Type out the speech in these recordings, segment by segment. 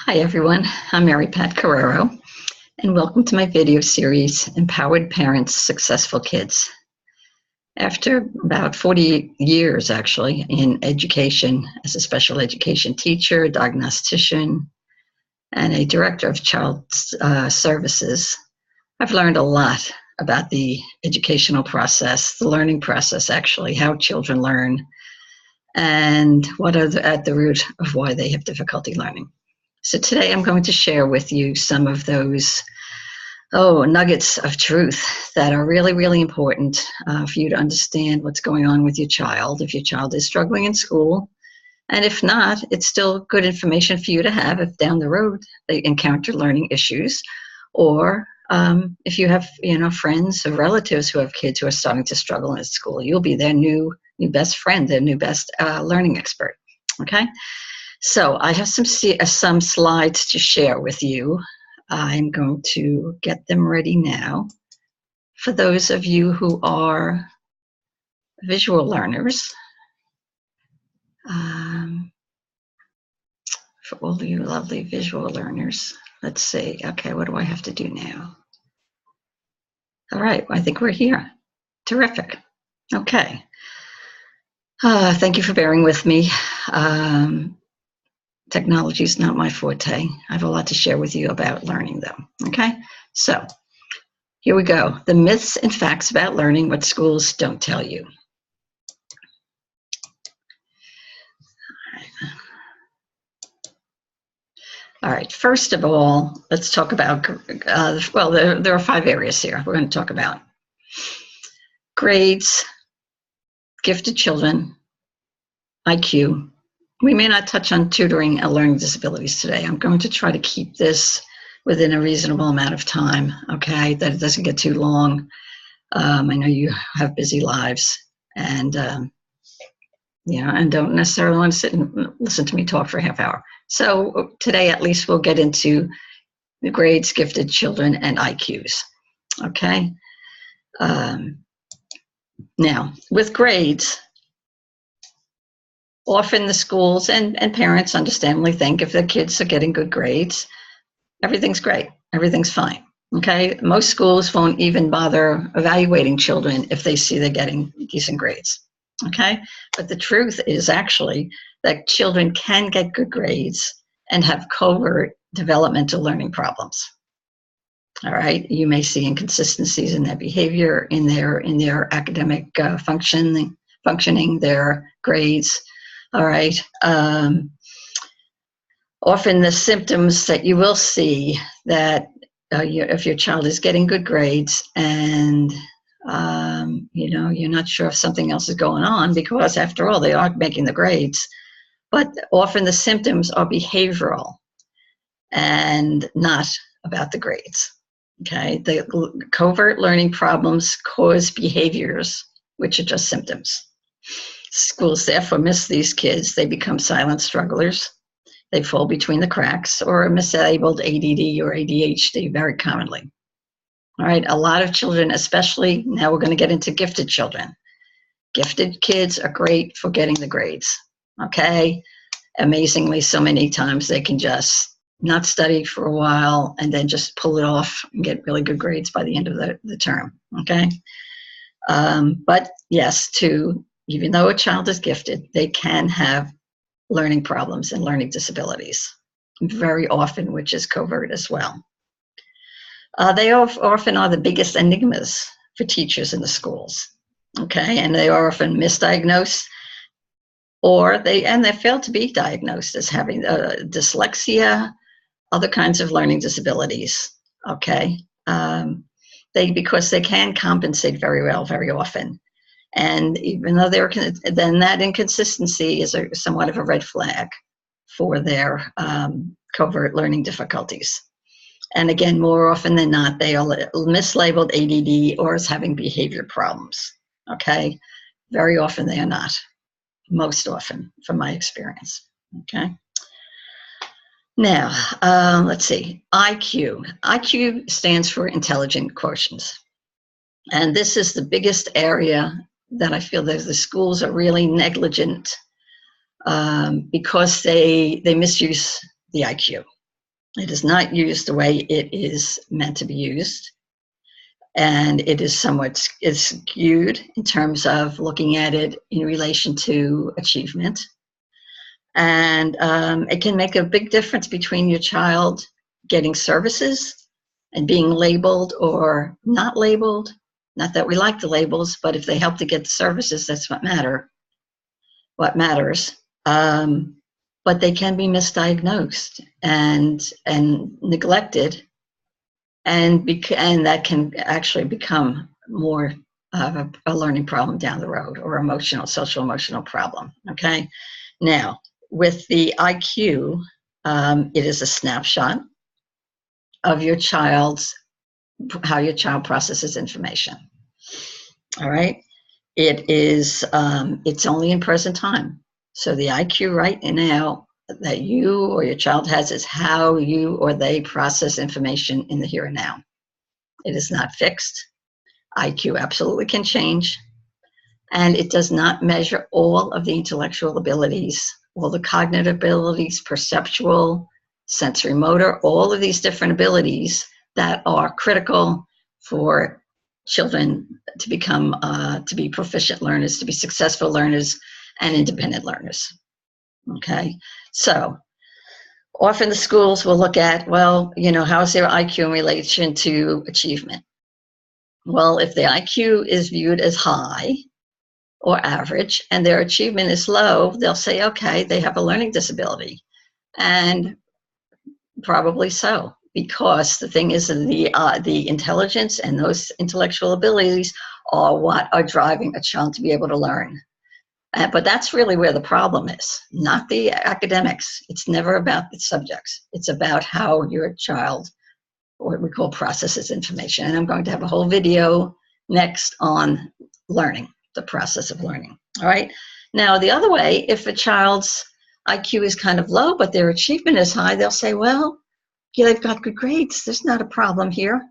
Hi everyone, I'm Mary Pat Carrero, and welcome to my video series, Empowered Parents, Successful Kids. After about 40 years actually in education as a special education teacher, diagnostician, and a director of child services, I've learned a lot about the educational process, the learning process actually, how children learn, and what are at the root of why they have difficulty learning. So today I'm going to share with you some of those nuggets of truth that are really, really important for you to understand what's going on with your child, if your child is struggling in school. And if not, it's still good information for you to have if down the road they encounter learning issues, or if you have friends or relatives who have kids who are starting to struggle in school, you'll be their new best friend, their new best learning expert, okay? So I have some slides to share with you. I'm going to get them ready now. For those of you who are visual learners, for all of you lovely visual learners, let's see. Okay, what do I have to do now? All right, I think we're here. Terrific. Okay. Thank you for bearing with me. Technology is not my forte. I have a lot to share with you about learning though, okay? So here we go. The myths and facts about learning, what schools don't tell you. All right, first of all, let's talk about, there are 5 areas here we're going to talk about. Grades, gifted children, IQ. We may not touch on tutoring and learning disabilities today. I'm going to try to keep this within a reasonable amount of time, okay, that it doesn't get too long. I know you have busy lives and, and don't necessarily want to sit and listen to me talk for a half hour. So today, at least, we'll get into the grades, gifted children, and IQs, okay? Now, with grades, often the schools and parents understandably think if their kids are getting good grades, everything's great, everything's fine, okay? Most schools won't even bother evaluating children if they see they're getting decent grades, okay? But the truth is actually that children can get good grades and have covert developmental learning problems, all right? You may see inconsistencies in their behavior, in their academic functioning, their grades, all right? Often the symptoms that you will see that if your child is getting good grades and you're not sure if something else is going on, because after all, they are making the grades, but often the symptoms are behavioral and not about the grades, okay? The covert learning problems cause behaviors, which are just symptoms. Schools therefore miss these kids. They become silent strugglers. They fall between the cracks, or are mislabeled ADD or ADHD very commonly. All right, a lot of children, especially, now we're going to get into gifted children. Gifted kids are great for getting the grades, okay? Amazingly, so many times they can just not study for a while and then just pull it off and get really good grades by the end of the term, okay? But yes, even though a child is gifted, they can have learning problems and learning disabilities, very often, which is covert as well. They often are the biggest enigmas for teachers in the schools, okay? And they are often misdiagnosed, or they fail to be diagnosed as having dyslexia, other kinds of learning disabilities, okay? Because they can compensate very well, very often. And even though then that inconsistency is somewhat of a red flag for their covert learning difficulties. And again, more often than not, they are mislabeled ADD or as having behavior problems, okay? Very often they are not, most often from my experience, okay? Now, let's see, IQ. IQ stands for intelligent quotients. And this is the biggest area that I feel that the schools are really negligent because they misuse the IQ. It is not used the way it is meant to be used. And it is somewhat skewed in terms of looking at it in relation to achievement. And it can make a big difference between your child getting services and being labeled or not labeled. Not that we like the labels, but if they help to get the services, that's what matters. But they can be misdiagnosed and neglected, and that can actually become more of a learning problem down the road, or social emotional problem. Okay, now with the IQ, it is a snapshot of how your child processes information. All right, it's only in present time. So the IQ right now that you or your child has is how you or they process information in the here and now. It is not fixed. IQ absolutely can change, and it does not measure all of the intellectual abilities, all the cognitive abilities, perceptual, sensory motor, all of these different abilities that are critical for children to become, to be proficient learners, to be successful learners, and independent learners. Okay, so often the schools will look at, well, how's their IQ in relation to achievement? Well, if the IQ is viewed as high or average and their achievement is low, they'll say, okay, they have a learning disability. And probably so, because the thing is, the intelligence and those intellectual abilities are what are driving a child to be able to learn. But that's really where the problem is, not the academics. It's never about the subjects. It's about how your child, what we call, processes information. And I'm going to have a whole video next on learning, the process of learning. All right. Now, the other way, if a child's IQ is kind of low, but their achievement is high, they'll say, well, yeah, they've got good grades. There's not a problem here.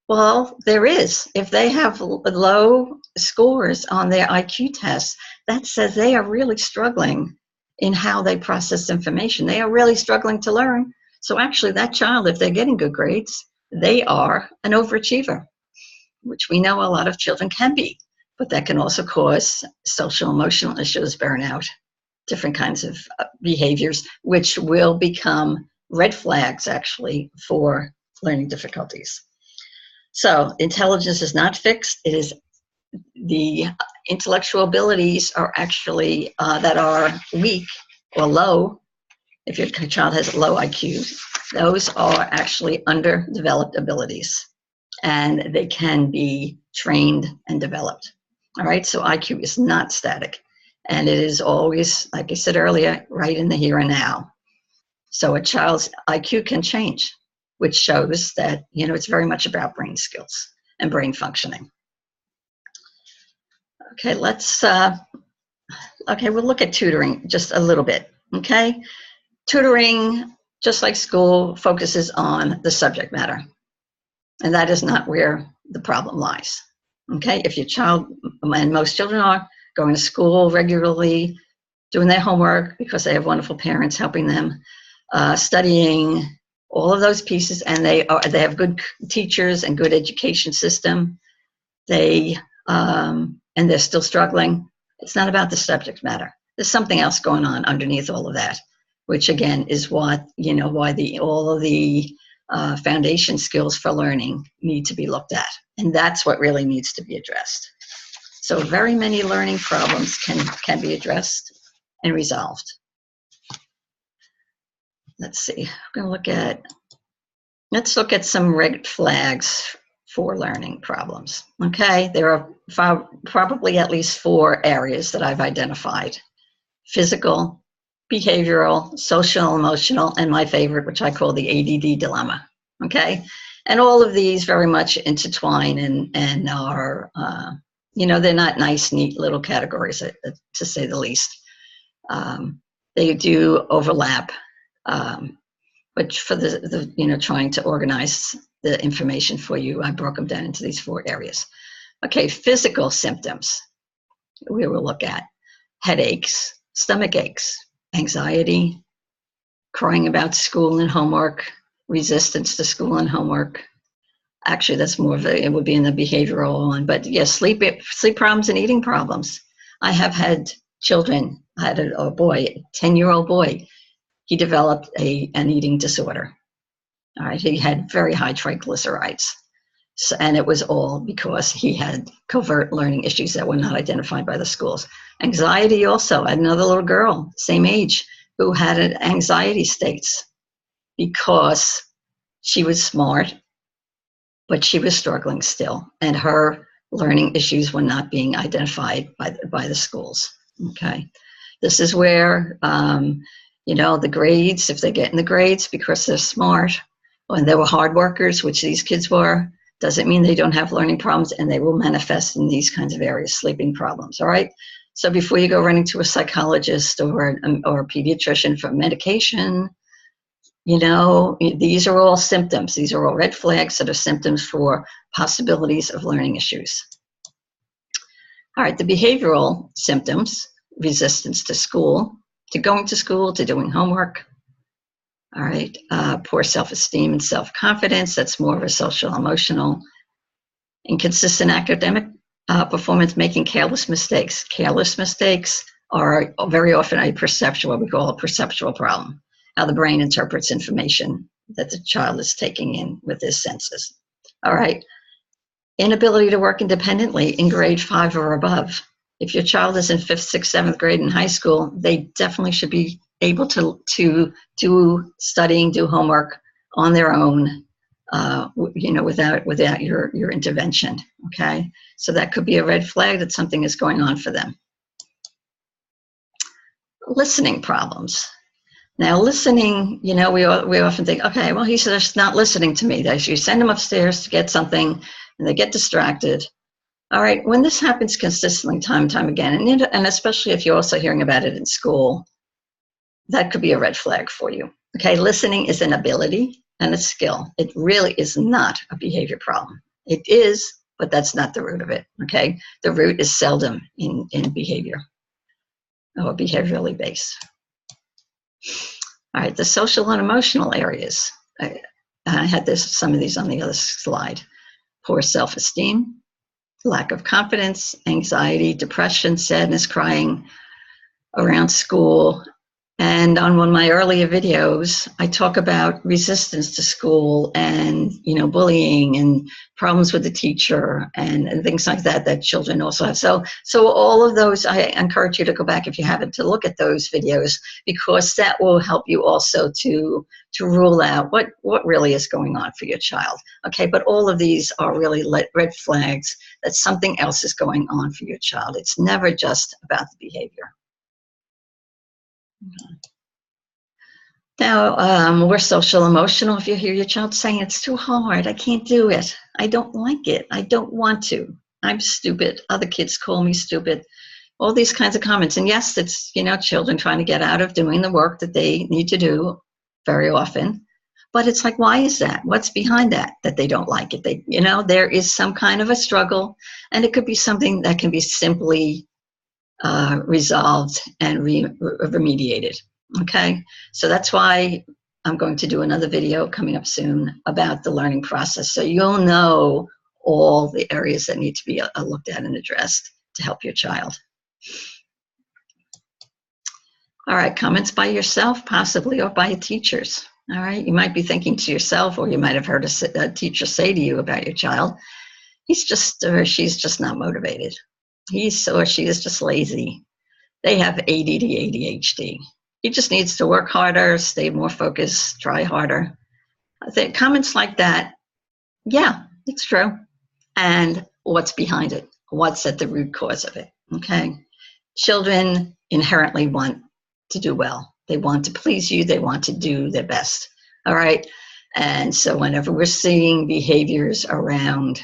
Well, there is. If they have low scores on their IQ tests, that says they are really struggling in how they process information. They are really struggling to learn. So actually, that child, if they're getting good grades, they are an overachiever, which we know a lot of children can be. But that can also cause social emotional issues, burnout, different kinds of behaviors, which will become red flags, actually, for learning difficulties. So intelligence is not fixed. It is the intellectual abilities are actually that are weak or low. If your child has low IQ, those are actually underdeveloped abilities, and they can be trained and developed. All right, so IQ is not static, and it is always, like I said earlier, right in the here and now. So a child's IQ can change, which shows that, it's very much about brain skills and brain functioning. Okay, we'll look at tutoring just a little bit, okay? Tutoring, just like school, focuses on the subject matter, and that is not where the problem lies, okay? If your child, and most children are, going to school regularly, doing their homework because they have wonderful parents helping them, studying, all of those pieces, and they have good teachers and good education system. And they're still struggling. It's not about the subject matter. There's something else going on underneath all of that, which again is what, why all of the foundation skills for learning need to be looked at. And that's what really needs to be addressed. So very many learning problems can be addressed and resolved. Let's see, let's look at some red flags for learning problems. Okay, there are probably at least 4 areas that I've identified: physical, behavioral, social, emotional, and my favorite, which I call the ADD dilemma. Okay, and all of these very much intertwine and are, they're not nice, neat little categories, to say the least. They do overlap. But for the trying to organize the information for you, I broke them down into these 4 areas. Okay, physical symptoms we will look at: headaches, stomach aches, anxiety, crying about school and homework, resistance to school and homework. Actually, that's more of a, it would be in the behavioral one, but yes, sleep problems and eating problems. I have had children. I had a boy, 10-year-old boy. He developed an eating disorder. All right, he had very high triglycerides. So, and it was all because he had covert learning issues that were not identified by the schools. Anxiety also. I had another little girl, same age, who had anxiety states because she was smart, but she was struggling still, and her learning issues were not being identified by the schools. Okay, this is where the grades, if they're getting the grades because they're smart and they were hard workers, which these kids were, doesn't mean they don't have learning problems, and they will manifest in these kinds of areas, sleeping problems. All right. So before you go running to a psychologist or a pediatrician for medication, these are all symptoms. These are all red flags that are symptoms for possibilities of learning issues. All right, the behavioral symptoms: resistance to school, to going to school, to doing homework. All right, poor self-esteem and self-confidence. That's more of a social emotional. Inconsistent academic performance, making careless mistakes. Careless mistakes are very often a perceptual, what we call a perceptual problem. How the brain interprets information that the child is taking in with his senses. All right. Inability to work independently in grade 5 or above. If your child is in 5th, 6th, 7th grade in high school, they definitely should be able to do studying, do homework on their own, without your intervention. Okay. So that could be a red flag that something is going on for them. Listening problems. Now, listening, we often think, okay, well, he's just not listening to me. You send him upstairs to get something, and they get distracted. All right, when this happens consistently, time and time again, and especially if you're also hearing about it in school, that could be a red flag for you. Okay, listening is an ability and a skill. It really is not a behavior problem. It is, but that's not the root of it. Okay, the root is seldom in behavior or behaviorally based. All right, the social and emotional areas. I had some of these on the other slide. Poor self-esteem, lack of confidence, anxiety, depression, sadness, crying around school. And on one of my earlier videos, I talk about resistance to school and, bullying and problems with the teacher and things like that children also have. So all of those, I encourage you to go back, if you haven't, to look at those videos, because that will help you also to rule out what really is going on for your child. Okay, but all of these are really red flags that something else is going on for your child. It's never just about the behavior. Now, we're social emotional. If you hear your child saying, it's too hard, I can't do it, I don't like it, I don't want to, I'm stupid, other kids call me stupid, all these kinds of comments. And yes, it's, children trying to get out of doing the work that they need to do very often. But it's like, why is that? What's behind that they don't like it? There is some kind of a struggle, and it could be something that can be simply resolved and remediated. Okay, so that's why I'm going to do another video coming up soon about the learning process, so you'll know all the areas that need to be looked at and addressed to help your child. All right, comments by yourself, possibly, or by teachers. All right, you might be thinking to yourself, or you might have heard a teacher say to you about your child, he's just, or she's just not motivated. He's or she is just lazy. They have ADD, ADHD. He just needs to work harder, stay more focused, try harder. I think comments like that, yeah, it's true. And what's behind it? What's at the root cause of it? Okay. Children inherently want to do well. They want to please you. They want to do their best. All right. And so whenever we're seeing behaviors around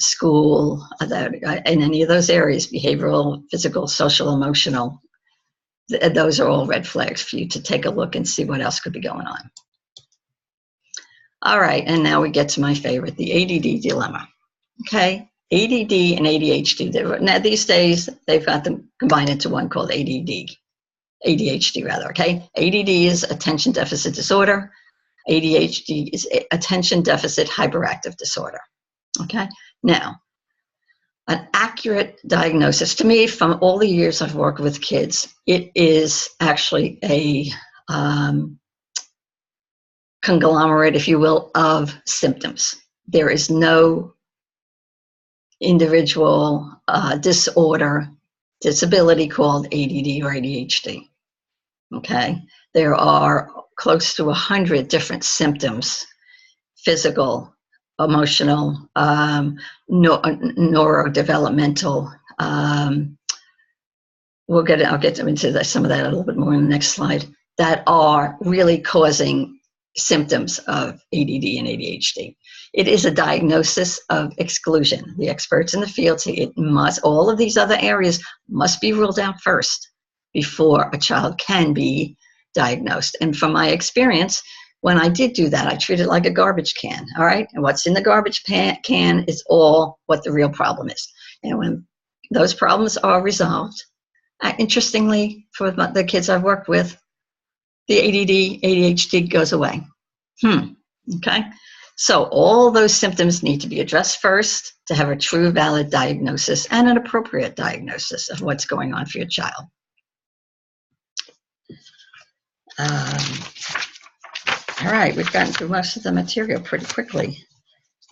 school, in any of those areas, behavioral, physical, social, emotional, those are all red flags for you to take a look and see what else could be going on. All right, and now we get to my favorite, the ADD dilemma. Okay, ADD and ADHD. Now these days, they've got them combined into one called ADHD rather, okay? ADD is attention deficit disorder. ADHD is attention deficit hyperactive disorder. Okay, now, an accurate diagnosis, to me, from all the years I've worked with kids, it is actually a conglomerate, if you will, of symptoms. There is no individual disorder, disability called ADD or ADHD. Okay, there are close to 100 different symptoms: physical, emotional, neurodevelopmental. I'll get into some of that a little bit more in the next slide, that are really causing symptoms of ADD and ADHD. It is a diagnosis of exclusion. The experts in the field say all of these other areas must be ruled out first before a child can be diagnosed. And from my experience, when I did do that, I treated it like a garbage can, all right? And what's in the garbage can is all what the real problem is. And when those problems are resolved, interestingly, for the kids I've worked with, the ADD, ADHD goes away. Okay? So all those symptoms need to be addressed first to have a true, valid diagnosis and an appropriate diagnosis of what's going on for your child. All right, we've gotten through most of the material pretty quickly.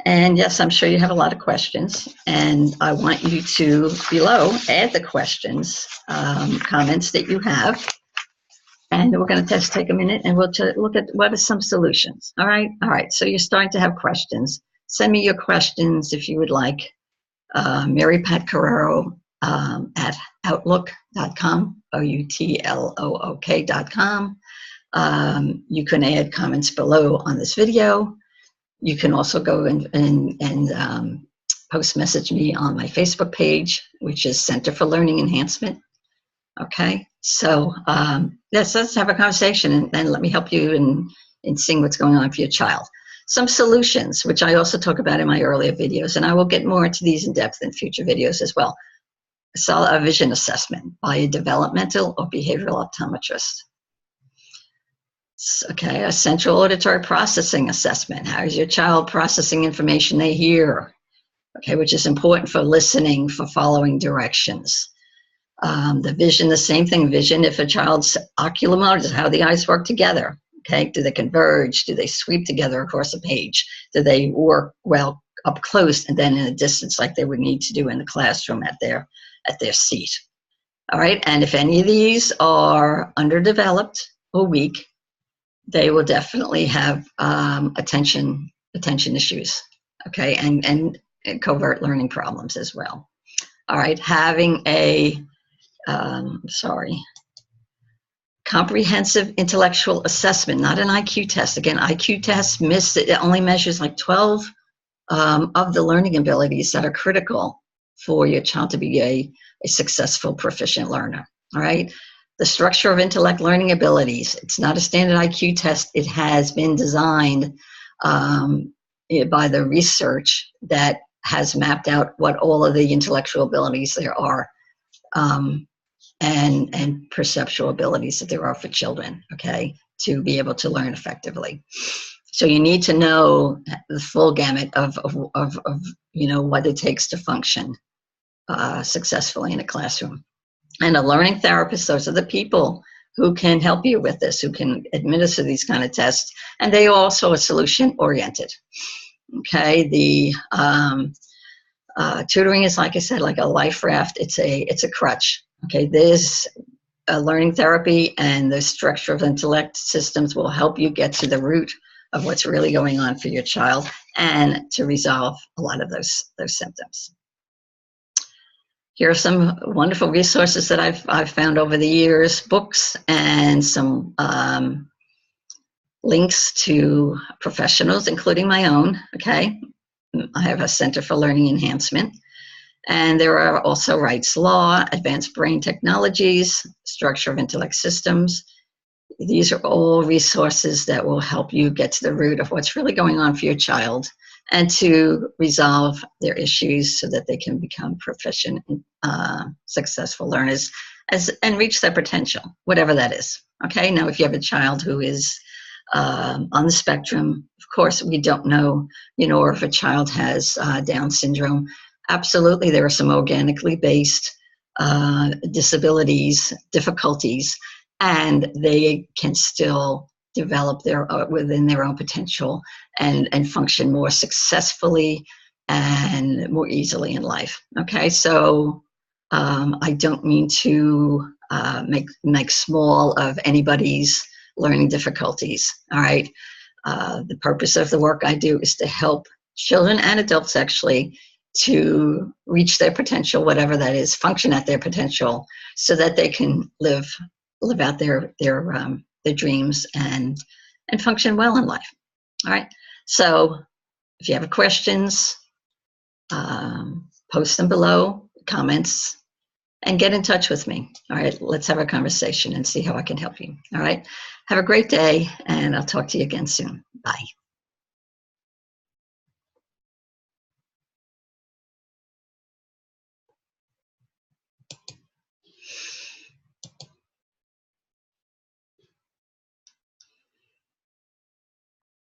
And yes, I'm sure you have a lot of questions, and I want you to, below, add the questions, comments that you have. And we're going to just take a minute and we'll look at what are some solutions. All right. All right. So you're starting to have questions. Send me your questions if you would like. Mary Pat Carrero at outlook.com, outlook.com. You can add comments below on this video. You can also go and post message me on my Facebook page, which is Center for Learning Enhancement. Okay, so let's have a conversation and let me help you in seeing what's going on for your child. Some solutions, which I also talk about in my earlier videos, and I will get more into these in depth in future videos as well. A vision assessment by a developmental or behavioral optometrist. Okay, a central auditory processing assessment. How is your child processing information they hear? Okay, which is important for listening, for following directions. The vision, the same thing, vision, if a child's oculomotor, how the eyes work together, okay? Do they converge? Do they sweep together across a page? Do they work well up close and then in a distance like they would need to do in the classroom at their seat? All right, and if any of these are underdeveloped or weak, they will definitely have attention issues, okay, and covert learning problems as well. All right, having a comprehensive intellectual assessment, not an IQ test. Again, IQ tests it only measures like 12 of the learning abilities that are critical for your child to be a successful, proficient learner. All right. The structure of intellect learning abilities. It's not a standard IQ test. It has been designed by the research that has mapped out what all of the intellectual abilities there are. And perceptual abilities that there are for children, okay, to be able to learn effectively. So you need to know the full gamut of what it takes to function successfully in a classroom. And a learning therapist, those are the people who can help you with this, who can administer these kind of tests, and they also are solution oriented. Okay, the tutoring is, like I said, like a life raft. It's a crutch. Okay, there's a learning therapy, and the structure of intellect systems will help you get to the root of what's really going on for your child and to resolve a lot of those symptoms. Here are some wonderful resources that I've found over the years, books and some links to professionals, including my own, okay? I have a Center for Learning Enhancement. And there are also Wright's Law, Advanced Brain Technologies, Structure of Intellect Systems. These are all resources that will help you get to the root of what's really going on for your child and to resolve their issues so that they can become proficient, successful learners and reach their potential, whatever that is. Okay, now if you have a child who is on the spectrum. Of course, we don't know, or if a child has Down syndrome. Absolutely, there are some organically based disabilities, difficulties, and they can still develop within their own potential and function more successfully and more easily in life. Okay, so I don't mean to make small of anybody's learning difficulties. All right. The purpose of the work I do is to help children and adults actually to reach their potential, whatever that is, function at their potential, so that they can live out their dreams and function well in life. All right. So if you have questions, post them below, comments, and get in touch with me. All right, let's have a conversation and see how I can help you. All right, have a great day, and I'll talk to you again soon. Bye.